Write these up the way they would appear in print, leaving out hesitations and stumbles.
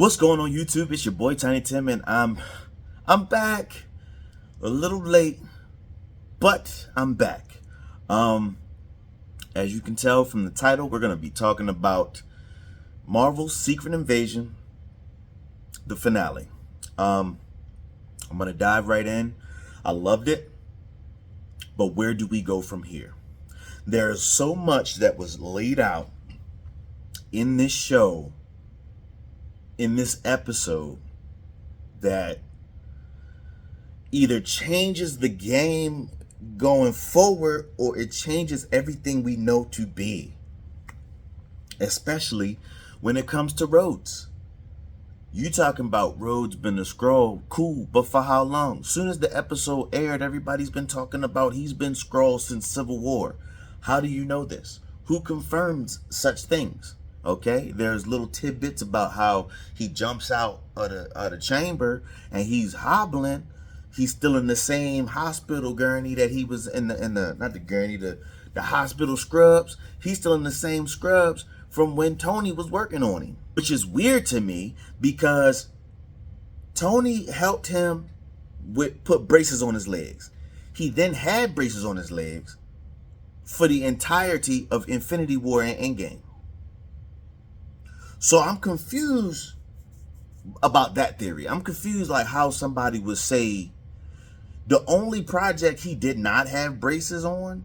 What's going on YouTube? It's your boy Tiny Tim, and I'm back. A little late, but I'm back. As you can tell from the title, we're gonna be talking about Marvel's Secret Invasion, the finale. I'm gonna dive right in. I loved it, but where do we go from here? There's so much that was laid out in this show, in this episode, that either changes the game going forward or it changes everything we know to be, especially when it comes to Rhodes. You talking about Rhodes been a Skrull, cool, but for how long? Soon as the episode aired, everybody's been talking about he's been Skrull since Civil War. How do you know this? Who confirms such things? Okay, there's little tidbits about how he jumps out of the chamber and he's hobbling. He's still in the same hospital gurney that he was in the not the gurney, the hospital scrubs. He's still in the same scrubs from when Tony was working on him, which is weird to me because Tony helped him put braces on his legs. He then had braces on his legs for the entirety of Infinity War and Endgame. So I'm confused about that theory. I'm confused like how somebody would say the only project he did not have braces on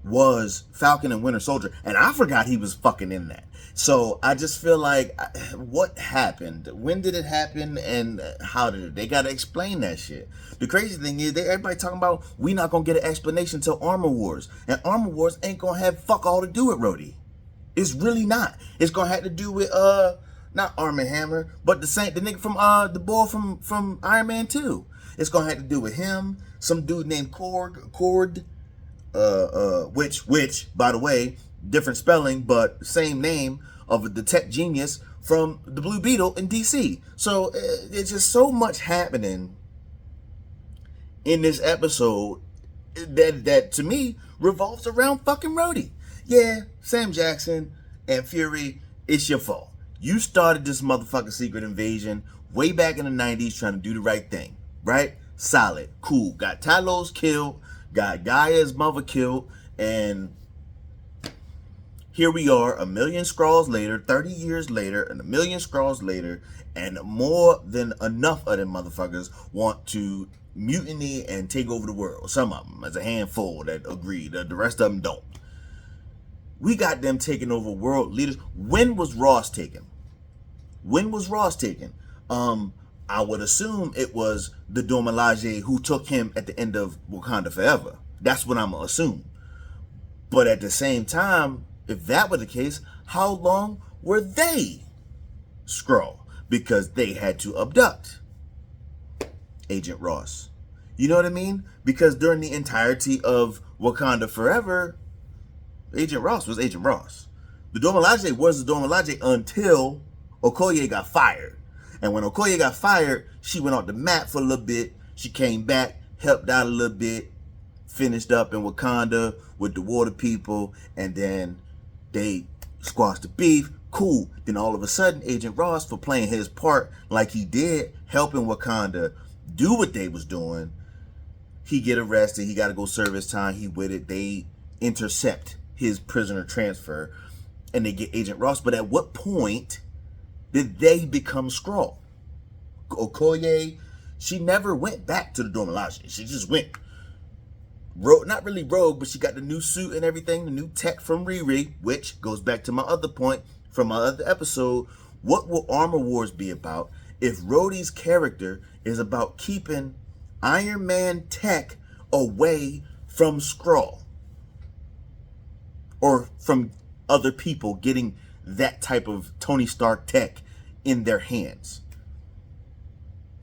was Falcon and Winter Soldier. And I forgot he was fucking in that. So I just feel like, what happened? When did it happen? And how did it? They got to explain that shit. The crazy thing is, everybody talking about we not going to get an explanation until Armor Wars. And Armor Wars ain't going to have fuck all to do with Rhodey. It's really not. It's going to have to do with, not Arm & Hammer, but the nigga from, the boy from Iron Man 2. It's going to have to do with him, some dude named Cord, which, by the way, different spelling, but same name of the tech genius from the Blue Beetle in DC. So it's just so much happening in this episode that to me revolves around fucking Rhodey. Yeah, Sam Jackson and Fury, it's your fault. You started this motherfucking Secret Invasion way back in the 90s trying to do the right thing, right? Solid, cool. Got Talos killed, got Gaia's mother killed, and here we are, a million Skrulls later, 30 years later, and a million Skrulls later, and more than enough of them motherfuckers want to mutiny and take over the world. Some of them, as a handful that agree, the rest of them don't. We got them taking over world leaders. When was Ross taken? When was Ross taken? I would assume it was the Dora Milaje who took him at the end of Wakanda Forever. That's what I'm gonna assume. But at the same time, if that were the case, how long were they Skrull? Because they had to abduct Agent Ross. You know what I mean? Because during the entirety of Wakanda Forever, Agent Ross was Agent Ross. The Dora Milaje was the Dora Milaje until Okoye got fired. And when Okoye got fired, she went off the map for a little bit. She came back, helped out a little bit, finished up in Wakanda with the water people, and then they squashed the beef. Cool. Then all of a sudden, Agent Ross, for playing his part like he did, helping Wakanda do what they was doing, he get arrested. He got to go serve his time. He with it. They intercept his prisoner transfer, and they get Agent Ross. But at what point did they become Skrull? Okoye, she never went back to the Dora Milaje. She just went rogue, not really rogue, but she got the new suit and everything, the new tech from Riri, which goes back to my other point from my other episode. What will Armor Wars be about if Rhodey's character is about keeping Iron Man tech away from Skrull? Or from other people getting that type of Tony Stark tech in their hands.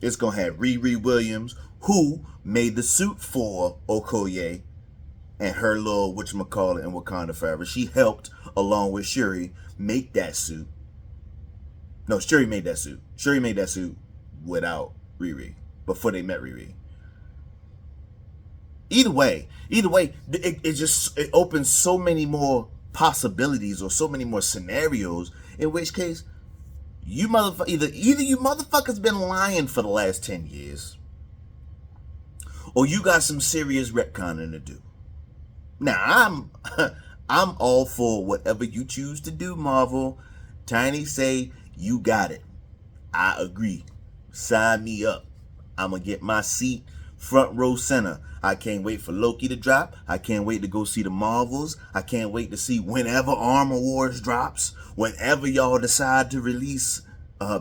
It's going to have Riri Williams, who made the suit for Okoye and her little whatchamacallit in Wakanda Forever. She helped, along with Shuri, make that suit. No, Shuri made that suit. Shuri made that suit without Riri, before they met Riri. Either way, it opens so many more possibilities or so many more scenarios, in which case You motherfucker, either you motherfuckers been lying for the last 10 years, or you got some serious retconning to do. Now, I'm all for whatever you choose to do, Marvel. Tiny say, you got it. I agree. Sign me up. I'm going to get my seat front row center. I can't wait for Loki to drop. I can't wait to go see the Marvels. I can't wait to see whenever Armor Wars drops. Whenever y'all decide to release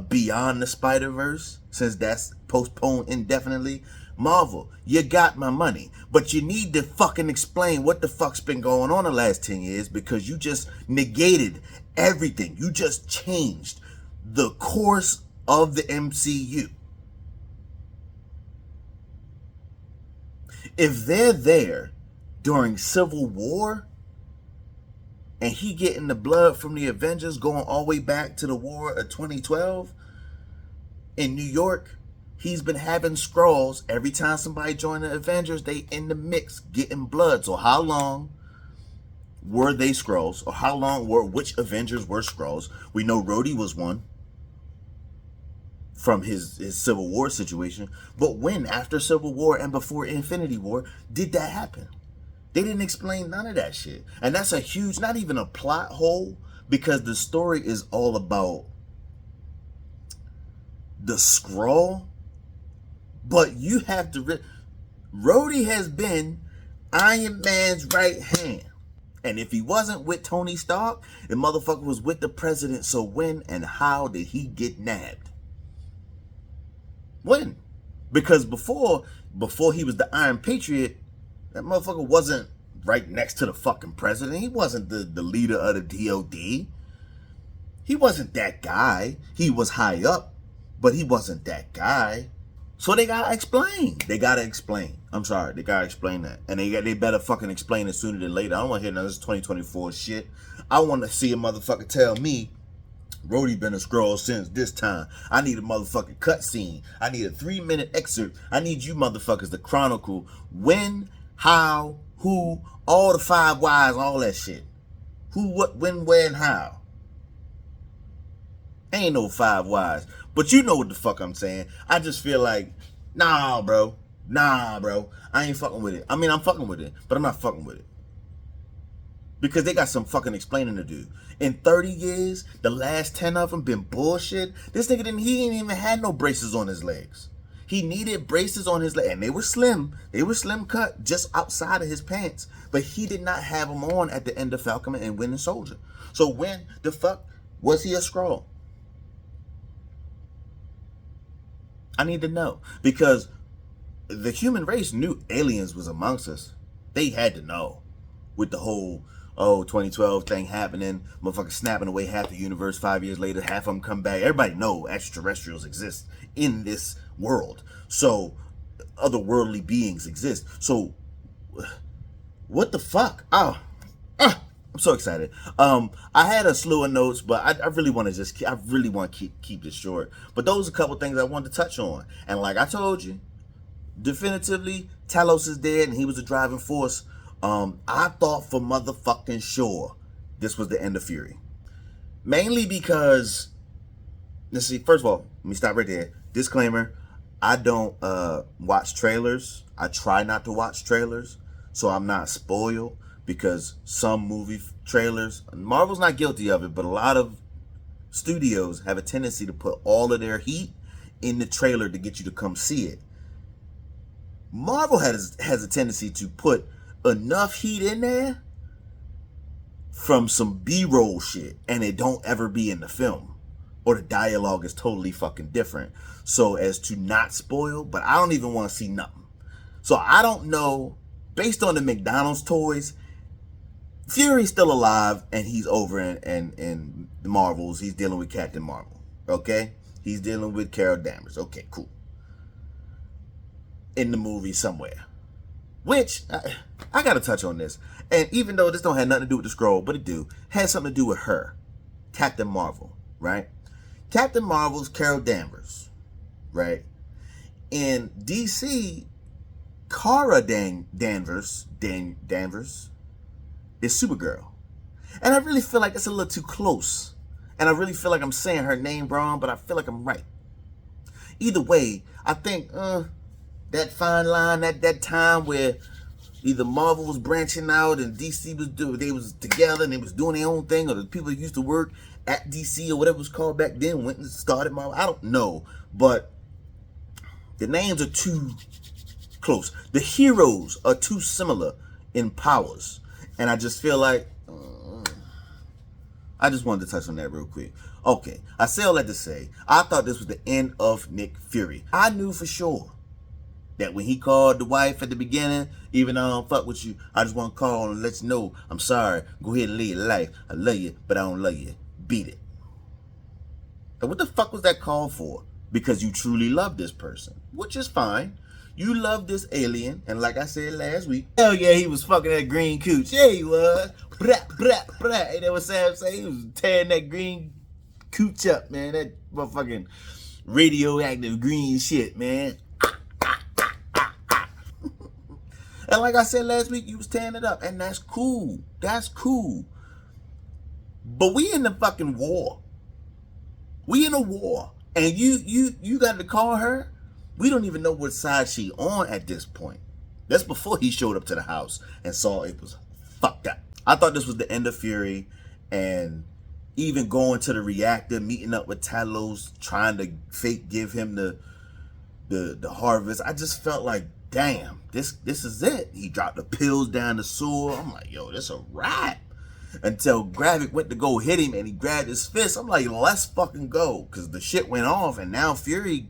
Beyond the Spider-Verse, since that's postponed indefinitely. Marvel, you got my money, but you need to fucking explain what the fuck's been going on the last 10 years, because you just negated everything. You just changed the course of the MCU. If they're there during Civil War and he getting the blood from the Avengers going all the way back to the War of 2012 in New York, he's been having Skrulls. Every time somebody joined the Avengers, they in the mix getting blood. So how long were they Skrulls? Or how long were, which Avengers were Skrulls? We know Rhodey was one from his Civil War situation. But when, after Civil War and before Infinity War, did that happen? They didn't explain none of that shit. And that's a huge, not even a plot hole, because the story is all about the Skrull. But you have to... Rhodey has been Iron Man's right hand. And if he wasn't with Tony Stark, the motherfucker was with the president. So when and how did he get nabbed? When? Because before he was the Iron Patriot, that motherfucker wasn't right next to the fucking president. He wasn't the leader of the DOD. He wasn't that guy. He was high up, but he wasn't that guy. So they gotta explain. They gotta explain. I'm sorry, they gotta explain that. And they better fucking explain it sooner than later. I don't want to hear none of this 2024 shit. I want to see a motherfucker tell me Rhodey been a Skrull since this time. I need a motherfucking cutscene. I need a 3-minute excerpt. I need you motherfuckers to chronicle when, how, who, all the 5 whys, all that shit. Who, what, when, where, and how. Ain't no 5 whys. But you know what the fuck I'm saying. I just feel like, nah, bro. I ain't fucking with it. I mean, I'm fucking with it, but I'm not fucking with it. Because they got some fucking explaining to do. In 30 years, the last 10 of them been bullshit. This nigga he ain't even had no braces on his legs. He needed braces on his legs, and they were slim. They were slim cut just outside of his pants. But he did not have them on at the end of Falcon and Winter Soldier. So when the fuck was he a Skrull? I need to know. Because the human race knew aliens was amongst us. They had to know. With the whole 2012 thing happening, motherfucker snapping away half the universe 5 years later, half of them come back. Everybody know extraterrestrials exist in this world. So otherworldly beings exist. So what the fuck? I'm so excited. I had a slew of notes, but I really want to keep this short. But those are a couple things I wanted to touch on. And like I told you, definitively, Talos is dead and he was the driving force. I thought for motherfucking sure this was the end of Fury. Mainly because, let's see, first of all, let me stop right there. Disclaimer, I don't watch trailers. I try not to watch trailers, so I'm not spoiled, because some movie trailers, Marvel's not guilty of it, but a lot of studios have a tendency to put all of their heat in the trailer to get you to come see it. Marvel has a tendency to put enough heat in there from some B-roll shit, and it don't ever be in the film, or the dialogue is totally fucking different, so as to not spoil. But I don't even want to see nothing. So I don't know, based on the McDonald's toys, Fury's still alive and he's over in the Marvels. He's dealing with Captain Marvel. Okay, he's dealing with Carol Danvers. Okay, cool. In the movie somewhere. Which, I gotta touch on this. And even though this don't have nothing to do with the Skrull, but it has something to do with her. Captain Marvel, right? Captain Marvel's Carol Danvers, right? In DC, Kara Danvers is Supergirl. And I really feel like it's a little too close. And I really feel like I'm saying her name wrong, but I feel like I'm right. Either way, I think that fine line, that time where either Marvel was branching out and DC they was together and they was doing their own thing, or the people that used to work at DC or whatever it was called back then went and started Marvel. I don't know, but the names are too close. The heroes are too similar in powers, and I just feel like I just wanted to touch on that real quick. Okay, I say all that to say, I thought this was the end of Nick Fury. I knew for sure that when he called the wife at the beginning, even though I don't fuck with you, I just want to call and let you know I'm sorry. Go ahead and live your life. I love you, but I don't love you. Beat it. And what the fuck was that call for? Because you truly love this person, which is fine. You love this alien, and like I said last week, hell yeah, he was fucking that green cooch. Yeah, he was. Blah, blah, blah. Ain't that what Sam said? He was tearing that green cooch up, man. That motherfucking radioactive green shit, man. And like I said last week, you was tearing it up, and that's cool. That's cool. But we in the fucking war. We in a war, and you got to call her. We don't even know what side she on at this point. That's before he showed up to the house and saw it was fucked up. I thought this was the end of Fury, and even going to the reactor, meeting up with Talos, trying to fake give him the harvest. I just felt like, damn, this is it. He dropped the pills down the sewer. I'm like, yo, this a wrap. Until Gravik went to go hit him and he grabbed his fist. I'm like, let's fucking go. Because the shit went off and now Fury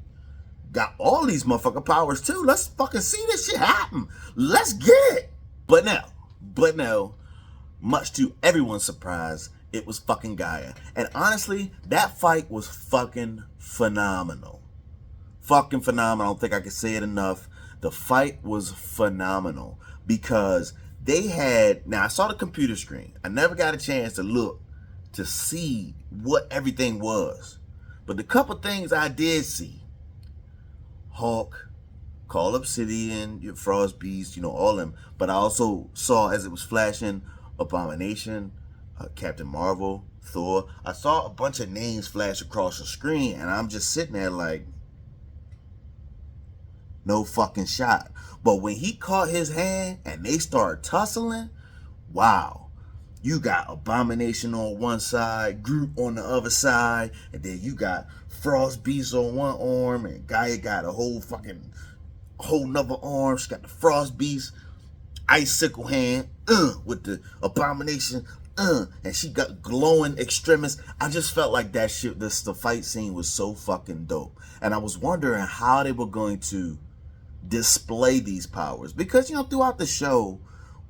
got all these motherfucking powers too. Let's fucking see this shit happen. Let's get it. But now, much to everyone's surprise, it was fucking Gaia. And honestly, that fight was fucking phenomenal. Fucking phenomenal. I don't think I can say it enough. The fight was phenomenal because they had, now I saw the computer screen. I never got a chance to look to see what everything was. But the couple things I did see, Hulk, Call Obsidian, your Frost Beast, all of them. But I also saw, as it was flashing, Abomination, Captain Marvel, Thor. I saw a bunch of names flash across the screen, and I'm just sitting there like, no fucking shot. But when he caught his hand and they started tussling, wow. You got Abomination on one side, Groot on the other side, and then you got Frost Beast on one arm, and Gaia got a whole nother arm. She got the Frost Beast icicle hand with the Abomination, and she got glowing extremis. I just felt like that shit, the fight scene was so fucking dope. And I was wondering how they were going to display these powers, because throughout the show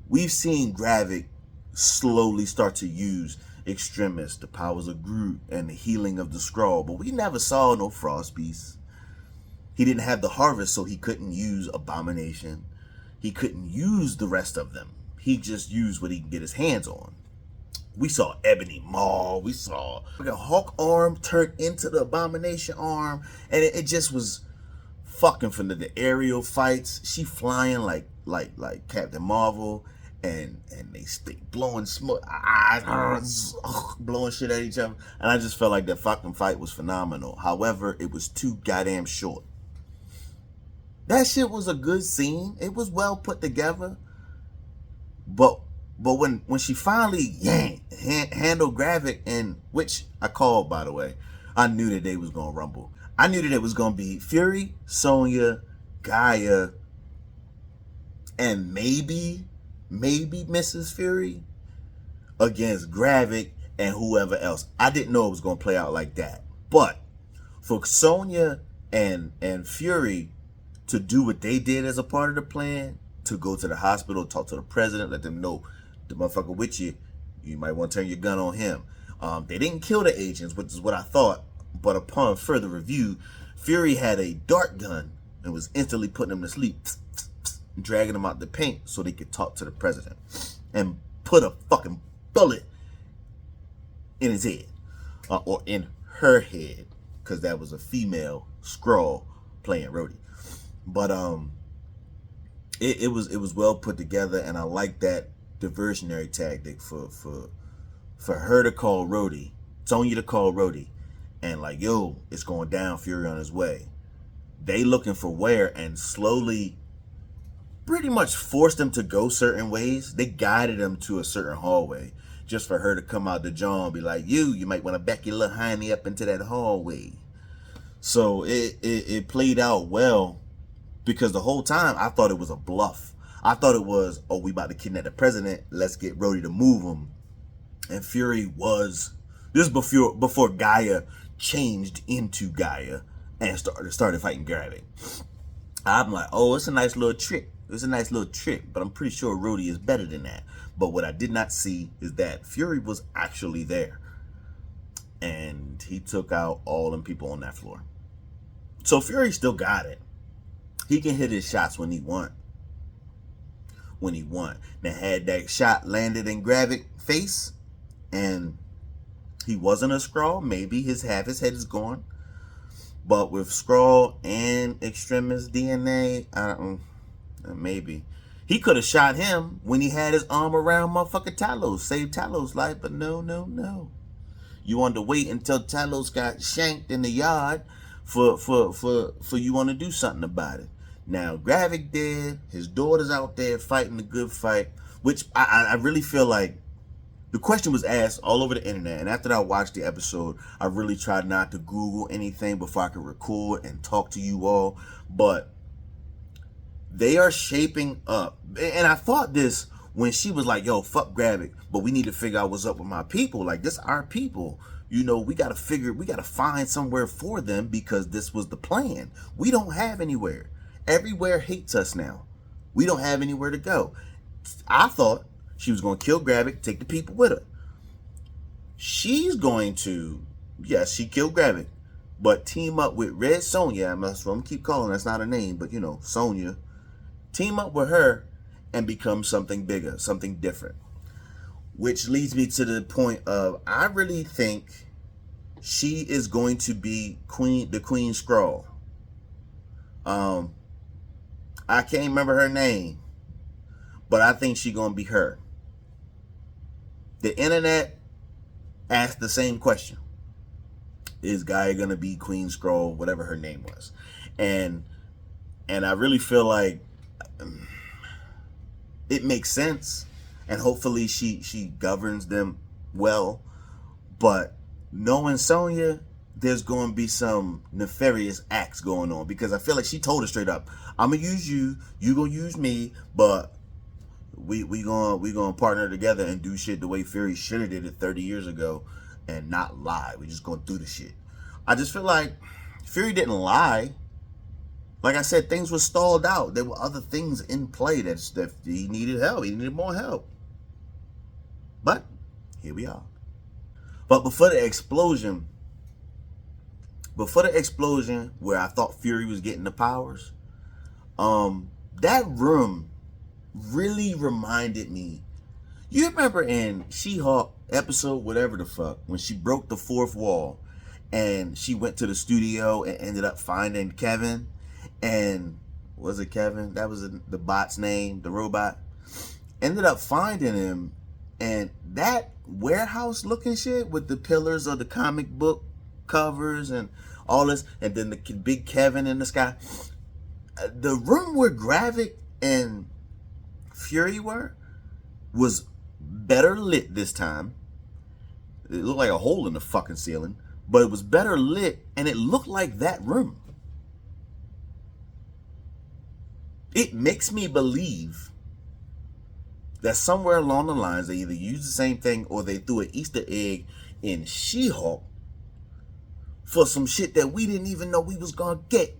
we've seen Gravik slowly start to use extremis, the powers of Groot, and the healing of the Skrull, but we never saw no Frost Beast. He didn't have the harvest, so he couldn't use Abomination. He couldn't use the rest of them. He just used what he can get his hands on. We saw Ebony Maw. We saw a Hulk arm turn into the Abomination arm, and it just was fucking from the aerial fights. She flying like Captain Marvel, and they stay blowing smoke, blowing shit at each other. And I just felt like that fucking fight was phenomenal. However, it was too goddamn short. That shit was a good scene. It was well put together. But when she finally handled Gravik, and which I called, by the way, I knew that they was gonna rumble. I knew that it was going to be Fury, Sonya, Gaia, and maybe Mrs. Fury against Gravik and whoever else. I didn't know it was going to play out like that. But for Sonya and Fury to do what they did as a part of the plan, to go to the hospital, talk to the president, let them know the motherfucker with you, you might want to turn your gun on him. They didn't kill the agents, which is what I thought. But upon further review, Fury had a dart gun and was instantly putting him to sleep, dragging him out the paint so they could talk to the president, and put a fucking bullet in his head, or in her head, because that was a female Skrull playing Rhodey. But it was well put together, and I like that diversionary tactic for her to call Rhodey Sonya to call Rhodey and like, yo, it's going down, Fury on his way. They looking for where, and slowly pretty much forced him to go certain ways. They guided him to a certain hallway just for her to come out the jaw and be like, you might want to back your little hiney up into that hallway. So it played out well, because the whole time I thought it was a bluff. I thought it was, oh, we about to kidnap the president, let's get Rhodey to move him. And Fury was, this is before Gaia changed into Gaia and started fighting Gravik. I'm like, oh, it's a nice little trick. It's a nice little trick, but I'm pretty sure Rhodey is better than that. But what I did not see is that Fury was actually there. And he took out all them people on that floor. So Fury still got it. He can hit his shots when he want. Now, had that shot landed in Gravik's face and he wasn't a Skrull, maybe half his head is gone. But with Skrull and Extremis DNA, maybe. He could have shot him when he had his arm around motherfucking Talos, saved Talos' life, but no. You wanted to wait until Talos got shanked in the yard for you want to do something about it. Now, Gravik dead, his daughter's out there fighting the good fight, which I really feel like the question was asked all over the internet, and after I watched the episode, I really tried not to Google anything before I could record and talk to you all, but they are shaping up. And I thought this when she was like, yo, fuck Gravik, but we need to figure out what's up with my people. Like, this our people. You know, we got to find somewhere for them because this was the plan. We don't have anywhere. Everywhere hates us now. We don't have anywhere to go. I thought she was going to kill Gravik, take the people with her. She's going to, yes, she killed Gravik, but team up with Red Sonja. I'm going to keep calling, that's not her name, but you know, Sonja. Team up with her and become something bigger, something different. Which leads me to the point of, I really think she is going to be the Queen Skrull. I can't remember her name, but I think she's going to be her. The internet asked the same question. Is Gaia going to be Queen Skrull, whatever her name was? And I really feel like it makes sense. And hopefully she governs them well. But knowing Sonja, there's going to be some nefarious acts going on, because I feel like she told her straight up, I'm going to use you, you going to use me, but we gonna partner together and do shit the way Fury should have did it 30 years ago and not lie. We just going to do the shit. I just feel like Fury didn't lie. Like I said, things were stalled out. There were other things in play that he needed help. He needed more help. But here we are. But before the explosion where I thought Fury was getting the powers, that room really reminded me. You remember in She-Hulk episode whatever the fuck, when she broke the fourth wall and she went to the studio and ended up finding Kevin, and was it Kevin? That was the bot's name, the robot. Ended up finding him, and that warehouse looking shit with the pillars of the comic book covers and all this, and then the big Kevin in the sky. The room where Gravik and Fury was better lit this time. It looked like a hole in the fucking ceiling, but it was better lit, and it looked like that room. It makes me believe that somewhere along the lines they either used the same thing or they threw an Easter egg in She-Hulk for some shit that we didn't even know we was gonna get.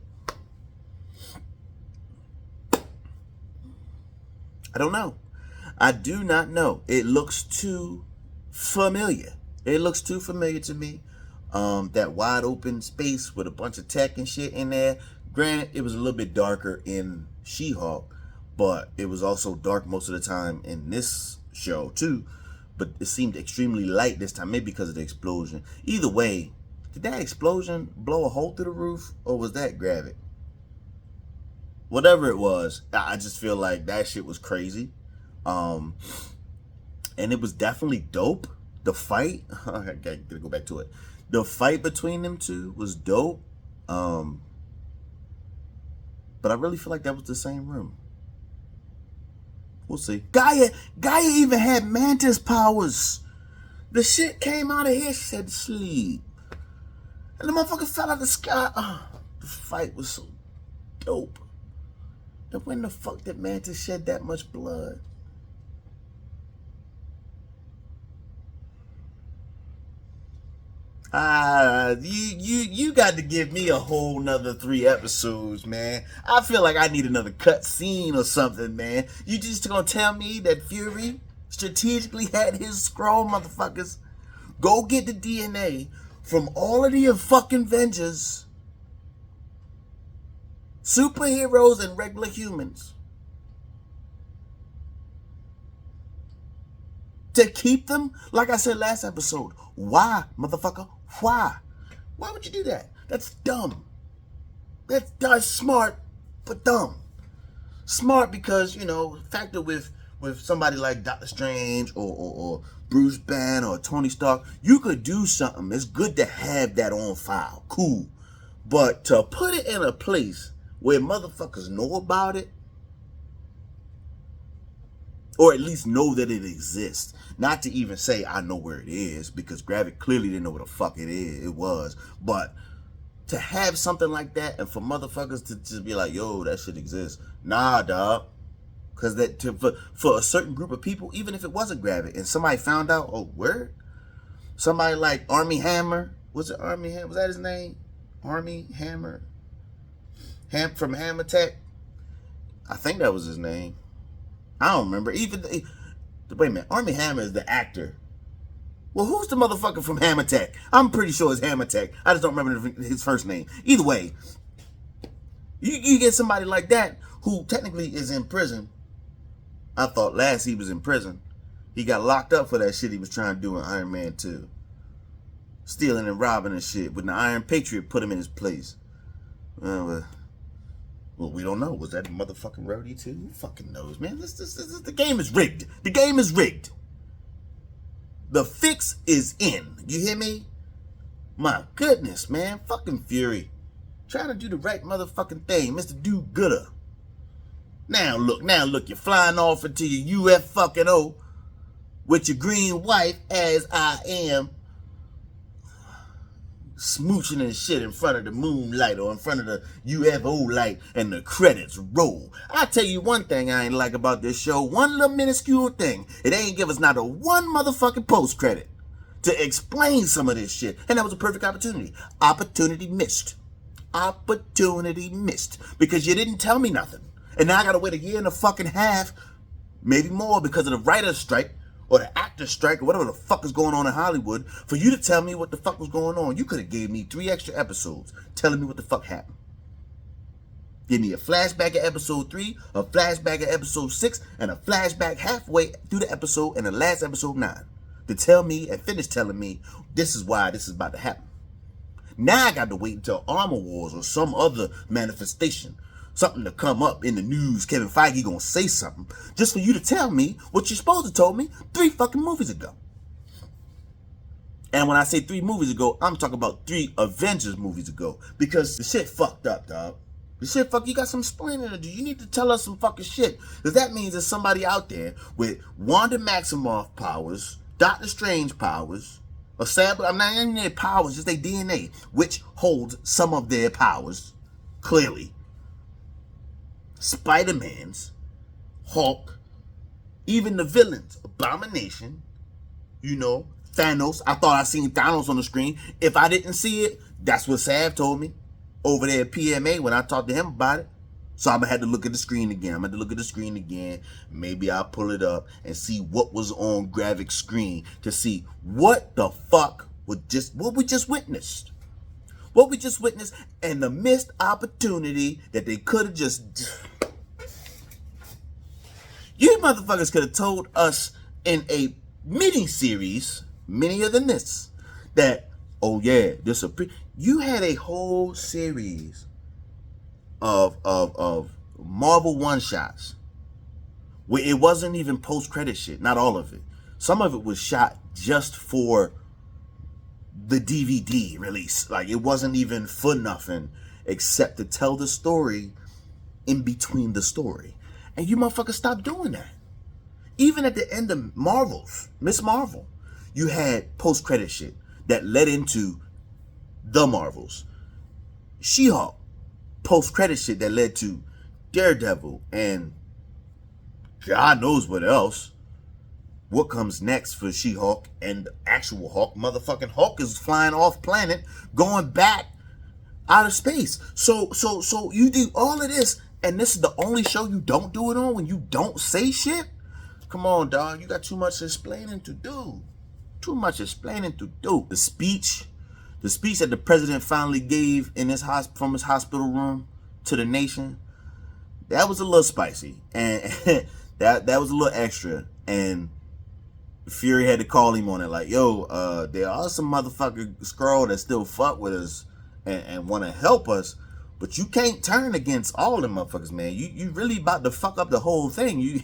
I don't know. I do not know. It looks too familiar. It looks too familiar to me. That wide open space with a bunch of tech and shit in there. Granted, it was a little bit darker in She-Hulk, but it was also dark most of the time in this show too. But it seemed extremely light this time, maybe because of the explosion. Either way, did that explosion blow a hole through the roof, or was that Gravik? Whatever it was, I just feel like that shit was crazy. And it was definitely dope. The fight, I gotta go back to it. The fight between them two was dope. But I really feel like that was the same room. We'll see. Gaia even had mantis powers. The shit came out of here, she said sleep. And the motherfucker fell out of the sky. The fight was so dope. And when the fuck did mantis shed that much blood? You got to give me a whole nother 3 episodes, man. I feel like I need another cut scene or something, man. You just gonna tell me that Fury strategically had his scroll motherfuckers go get the DNA from all of the fucking Avengers, superheroes and regular humans, to keep them? Like I said last episode, why, motherfucker? Why? Why would you do that? That's dumb. That's smart, but dumb. Smart because, you know, factor with somebody like Doctor Strange or Bruce Banner or Tony Stark, you could do something. It's good to have that on file. Cool. But to put it in a place where motherfuckers know about it, or at least know that it exists. Not to even say I know where it is, because Gravik clearly didn't know what the fuck it was. But to have something like that and for motherfuckers to just be like, yo, that shit exists. Nah, dog. Because for a certain group of people, even if it wasn't Gravik and somebody found out, oh, where? Somebody like Armie Hammer. Was it Armie Hammer? Was that his name? Armie Hammer? From Hammer Tech? I think that was his name. I don't remember. Wait a minute. Armie Hammer is the actor. Well, who's the motherfucker from Hammer Tech? I'm pretty sure it's Hammer Tech. I just don't remember his first name. Either way, you get somebody like that who technically is in prison. I thought last he was in prison. He got locked up for that shit he was trying to do in Iron Man 2. Stealing and robbing and shit. When the Iron Patriot put him in his place. Well, we don't know. Was that motherfucking Rhodey too? Who fucking knows, man? The game is rigged. The game is rigged. The fix is in. You hear me? My goodness, man. Fucking Fury. Trying to do the right motherfucking thing. Mr. Do-Gooder. Now look. You're flying off into your UF fucking O with your green wife, as I am, smooching and shit in front of the moonlight or in front of the UFO light, and the credits roll. I tell you one thing I ain't like about this show, one little minuscule thing. It ain't give us not a one motherfucking post credit to explain some of this shit, and that was a perfect opportunity. Opportunity missed. Opportunity missed because you didn't tell me nothing, and now I gotta wait a year and a fucking half, maybe more, because of the writer's strike or the actor's strike, or whatever the fuck is going on in Hollywood, for you to tell me what the fuck was going on. You could have gave me 3 extra episodes telling me what the fuck happened. Give me a flashback of episode 3, a flashback of episode 6, and a flashback halfway through the episode and the last episode 9. To tell me and finish telling me this is why this is about to happen. Now I got to wait until Armor Wars or some other manifestation, something to come up in the news, Kevin Feige gonna say something, just for you to tell me what you're supposed to told me 3 fucking movies ago. And when I say 3 movies ago, I'm talking about 3 Avengers movies ago. Because the shit fucked up, dog. The shit fucked. You got some explaining to do. You need to tell us some fucking shit. Because that means there's somebody out there with Wanda Maximoff powers, Doctor Strange powers, I'm not even their powers, just their DNA, which holds some of their powers, clearly. Spider-Man's, Hulk, even the villains, Abomination, Thanos. I thought I seen Thanos on the screen. If I didn't see it, that's what Sav told me over there at PMA when I talked to him about it. So I'm gonna have to look at the screen again. Maybe I'll pull it up and see what was on Gravik's screen to see what the fuck what we just witnessed. What we just witnessed, and the missed opportunity that they could have just... You motherfuckers could have told us in a mini-series, minier than this, that, oh yeah, you had a whole series of Marvel one-shots where it wasn't even post-credit shit, not all of it. Some of it was shot just for the DVD release. Like, it wasn't even for nothing except to tell the story in between the story. And you motherfuckers stop doing that. Even at the end of Marvel's, Miss Marvel, you had post-credit shit that led into The Marvels. She-Hulk, post-credit shit that led to Daredevil, and God knows what else. What comes next for She-Hulk and actual Hulk? Motherfucking Hulk is flying off planet, going back out of space. So you do all of this, and this is the only show you don't do it on when you don't say shit? Come on, dog. You got too much explaining to do. Too much explaining to do. The speech that the president finally gave in his from his hospital room to the nation, that was a little spicy, and that was a little extra. And Fury had to call him on it, like, yo, there are some motherfucker Skrull that still fuck with us and want to help us, but you can't turn against all them motherfuckers, man. You really about to fuck up the whole thing. You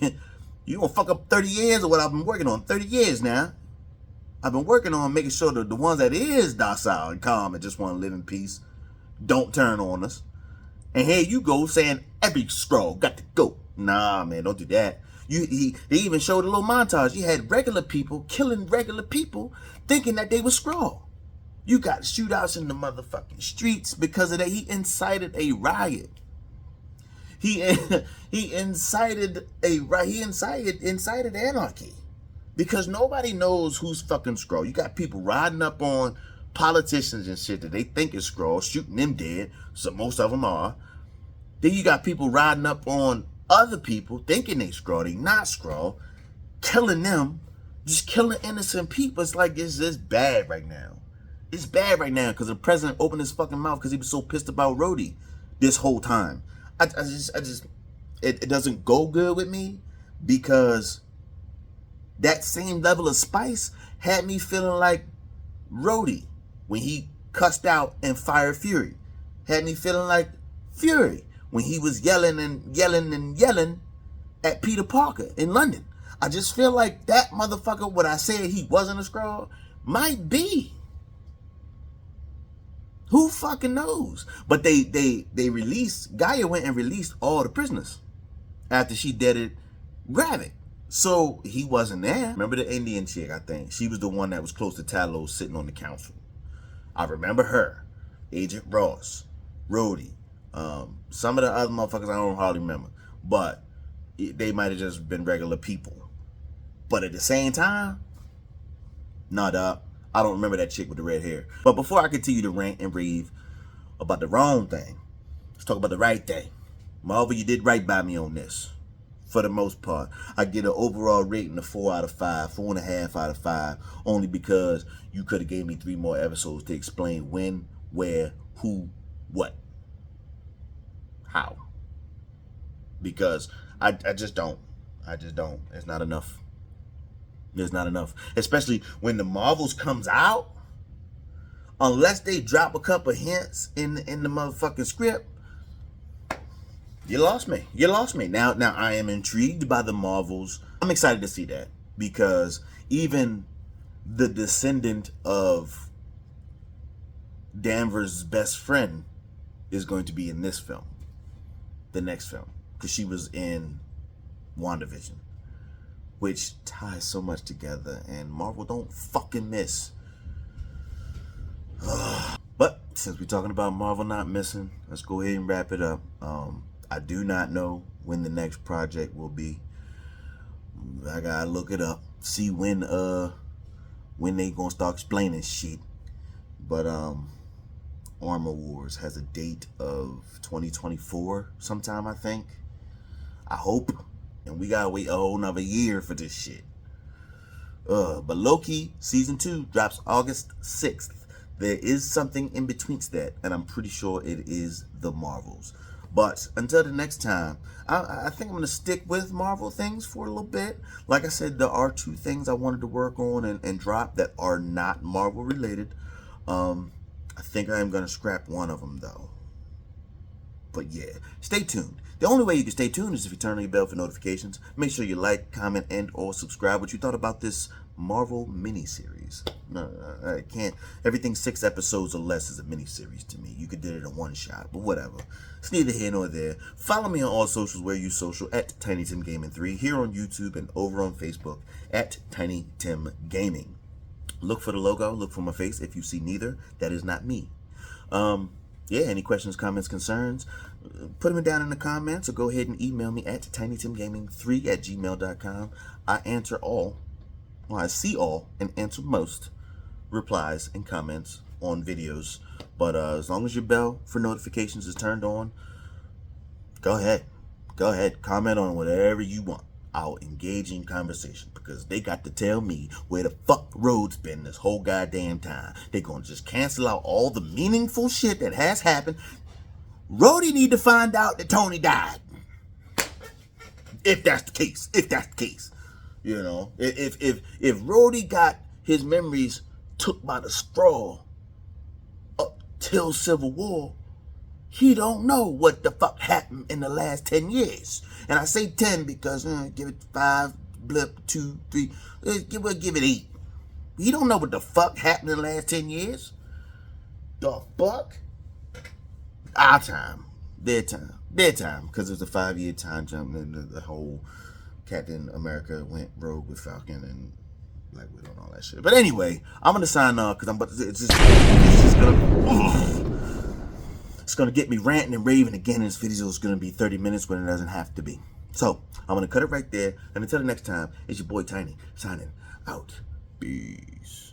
gonna fuck up 30 years of what I've been working on. 30 years now. I've been working on making sure that the ones that is docile and calm and just want to live in peace don't turn on us. And here you go saying every Skrull got to go. Nah, man, don't do that. They even showed a little montage. You had regular people killing regular people thinking that they were Skrull. You got shootouts in the motherfucking streets because of that. He incited a riot. He incited a riot. He incited anarchy. Because nobody knows who's fucking Skrull. You got people riding up on politicians and shit that they think is Skrull, shooting them dead. So most of them are. Then you got people riding up on other people thinking they Skrull. They not Skrull. Killing them. Just killing innocent people. It's like, it's just bad right now. It's bad right now because the president opened his fucking mouth because he was so pissed about Rhodey this whole time. It doesn't go good with me because that same level of spice had me feeling like Rhodey when he cussed out in Fire Fury. Had me feeling like Fury when he was yelling at Peter Parker in London. I just feel like that motherfucker, what I said he wasn't a Skrull, might be. Who fucking knows? But they released, Gaia went and released all the prisoners after she deaded Gravik. So he wasn't there. Remember the Indian chick, I think? She was the one that was close to Talos sitting on the council. I remember her. Agent Ross, Rhodey, some of the other motherfuckers I don't hardly remember. But they might have just been regular people. But at the same time, nah, dog. I don't remember that chick with the red hair. But before I continue to rant and rave about the wrong thing, let's talk about the right thing. Marvel, you did right by me on this. For the most part, I get an overall rating of 4 out of 5, 4.5 out of 5, only because you could have gave me 3 more episodes to explain when, where, who, what, how. Because I just don't. It's not enough. It's not enough. Especially when the Marvels comes out, unless they drop a couple hints in the motherfucking script, you lost me. You lost me. Now I am intrigued by the Marvels. I'm excited to see that because even the descendant of Danvers' best friend is going to be in this film, the next film, because she was in WandaVision, which ties so much together, and Marvel don't fucking miss. But since we're talking about Marvel not missing, let's go ahead and wrap it up. I do not know when the next project will be. I gotta look it up, see when they gonna start explaining shit. But Armor Wars has a date of 2024 sometime, I think. I hope. And we gotta wait a whole nother year for this shit. But Loki season 2 drops August 6th. There is something in between that, and I'm pretty sure it is the Marvels. But until the next time, I think I'm going to stick with Marvel things for a little bit. Like I said, there are 2 things I wanted to work on and drop that are not Marvel related. I think I am going to scrap one of them, though. But yeah, stay tuned. The only way you can stay tuned is if you turn on your bell for notifications. Make sure you like, comment, and or subscribe what you thought about this Marvel miniseries. miniseries. No, I can't. Everything 6 episodes or less is a miniseries to me. You could do it in one shot, but whatever. It's neither here nor there. Follow me on all socials where you social at Tiny Tim Gaming 3, here on YouTube and over on Facebook at Tiny Tim Gaming. Look for the logo, look for my face. If you see neither, that is not me. Yeah, any questions, comments, concerns, put them down in the comments or go ahead and email me at tinytimgaming3@gmail.com. I answer all, well, I see all and answer most replies and comments on videos. But as long as your bell for notifications is turned on, go ahead. Go ahead. Comment on whatever you want. I'll engage in conversation because they got to tell me where the fuck Rhodes been this whole goddamn time. They gonna just cancel out all the meaningful shit that has happened. Rhodey need to find out that Tony died. If that's the case. If that's the case. You know, if Rhodey got his memories took by the straw up till Civil War, he don't know what the fuck happened in the last 10 years. And I say 10 because give it 5, blip, 2, 3, give it 8. He don't know what the fuck happened in the last 10 years. The fuck? Our time. Their time. Their time. Because it was a 5-year time jump and the whole Captain America went rogue with Falcon and Black Widow and all that shit. But anyway, I'm going to sign off because it's going to get me ranting and raving again. This video is going to be 30 minutes when it doesn't have to be. So, I'm going to cut it right there. And until the next time, it's your boy Tiny signing out. Peace.